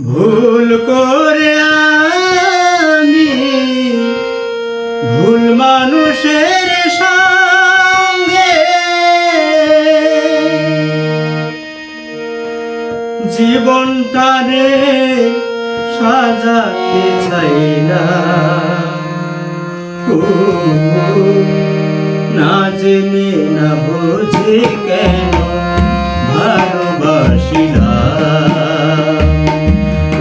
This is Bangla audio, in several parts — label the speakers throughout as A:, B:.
A: ভুল করে আমি ভুল মানুষের সঙ্গে জীবনটারে সাজাতে চাই না, না জেনে না বুঝে কেন ভালোবাসিলাম,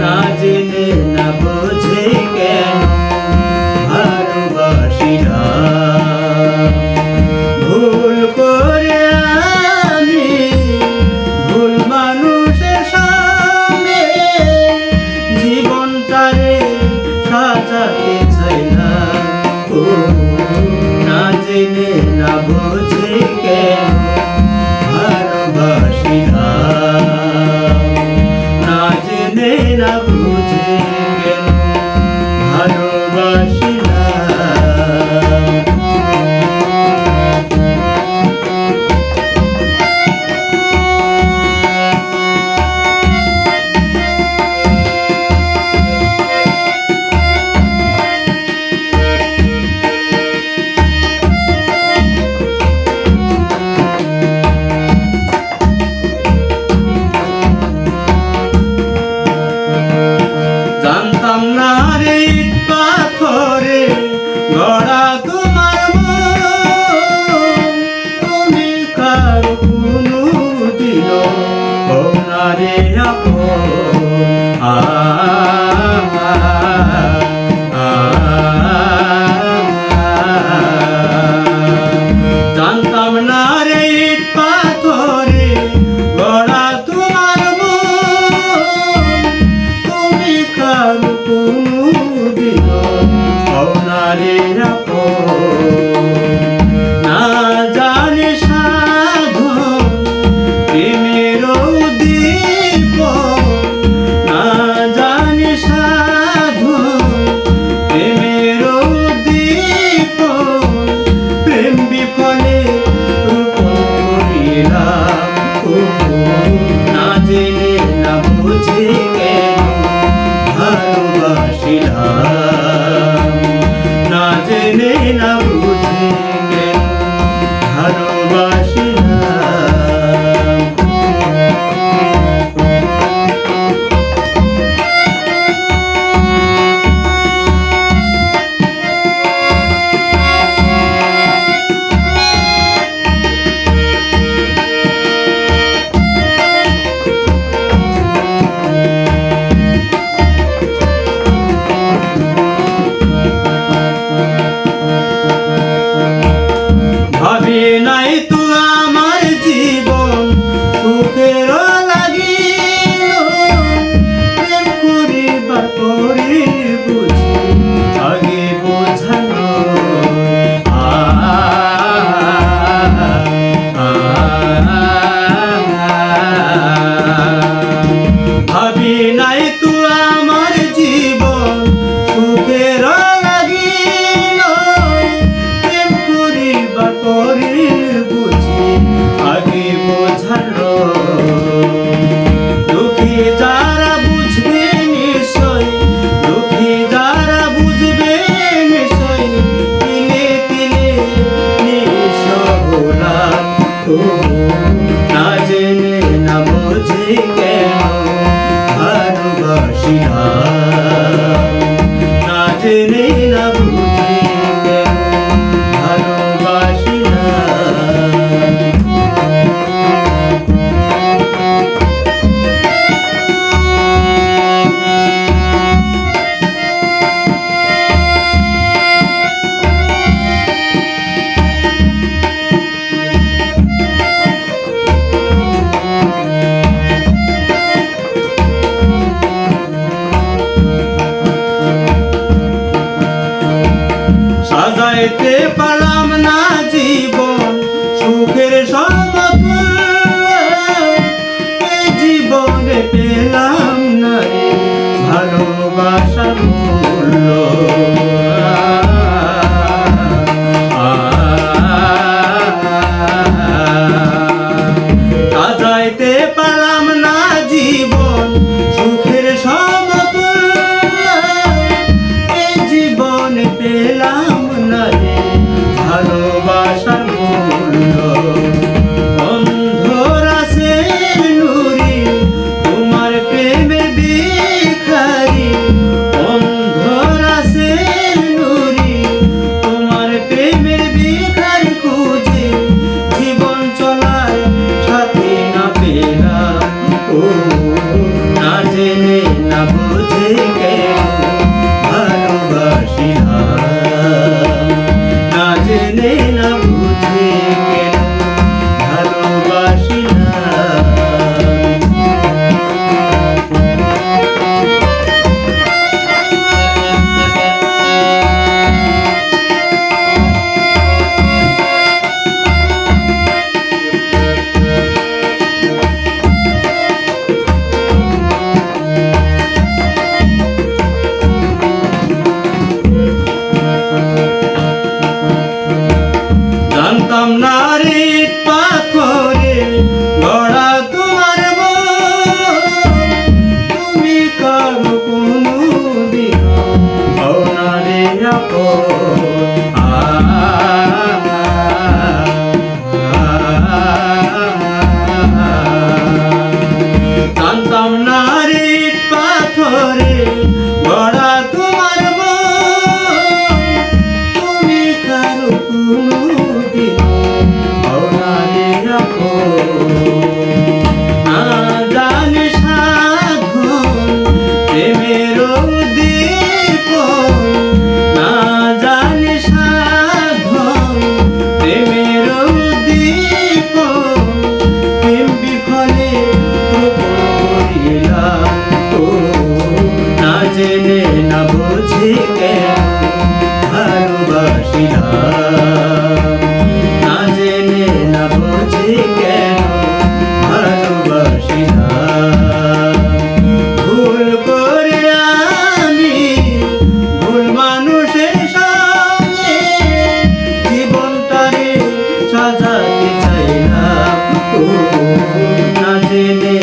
A: না জেনে না বুঝে কেন ভালোবাসিলাম। ভুল করে আমি ভুল মানুষের সঙ্গে জীবনটারে সাজাতে চাই না, না জেনে না বুঝে কেন ভালোবাসিলাম, না জেনে না বুঝে কেন ভালোবাসিলাম। জানতাম না রে ইট পাথরে গড়া তোমার মন, তুমি কার কোনো দিন হও না রে আপন। জানতাম না রে ইট পাথরে গড়া তোমার মন, তুমি কার কোনো দিন হও না রে আপন। না জানে সাধন প্রেমের উদ্দীপন, না জানে সাধন প্রেমের উদ্দীপন, প্রেম বিফলে রূপন করিলাম, না জেনে না বুঝে কেন ভালোবাসিলাম, না জেনে না বুঝে কেন ভালোবাসিলাম। ভাবি নাই তো আমার জীবন সুখের লাগিল, প্রেম করিবার পরে বুঝি আগে বোঝানো। ভাবি নাই তো আমার জীবন সুখের লাগিল, প্রেম করিবার পরে বুঝি আগে বোঝালো। দুঃখী যারা বুঝবে নিশ্চয়, দুঃখী যারা বুঝবে নিশ্চয়, তিলে তিলে নিঃস্ব হলাম, না জেনে না বুঝে কেন ভালোবাসিলাম, না জেনে না বুঝে কেন ভালোবাসিলাম। সাজাইতে পারলাম না জীবন সুখের সমতুল্য, এই জীবনে পেলাম না রে ভালোবাসার মূল্য। সাজাইতে পারলাম না জীবন সুখের সব না জেনে না বুঝে কেন ভালোবাসিলাম, না জেনে না বুঝে কেন ভালোবাসিলাম। জানতাম না রে পাথরে গড়া তোমার মন, তুমি কারো কোনদিন হও না রে আপন। জানতাম না রে পাথরে গড়া তোমার মন, তুমি কারো কোনদিন হও না রে আপন। না জানি সাধন প্রেমের দীপন, না জানি সাধন প্রেমের দীপন, প্রেম বিফলে করিলাম ও, না জেনে না বুঝে কেন ভালোবাসিলাম, না জেনে না বুঝে কেন ভালোবাসিলাম। ভুল করে আমি ভুল মানুষের সঙ্গে জীবনটারে সাজাতে চাইলাম ও, না জেনে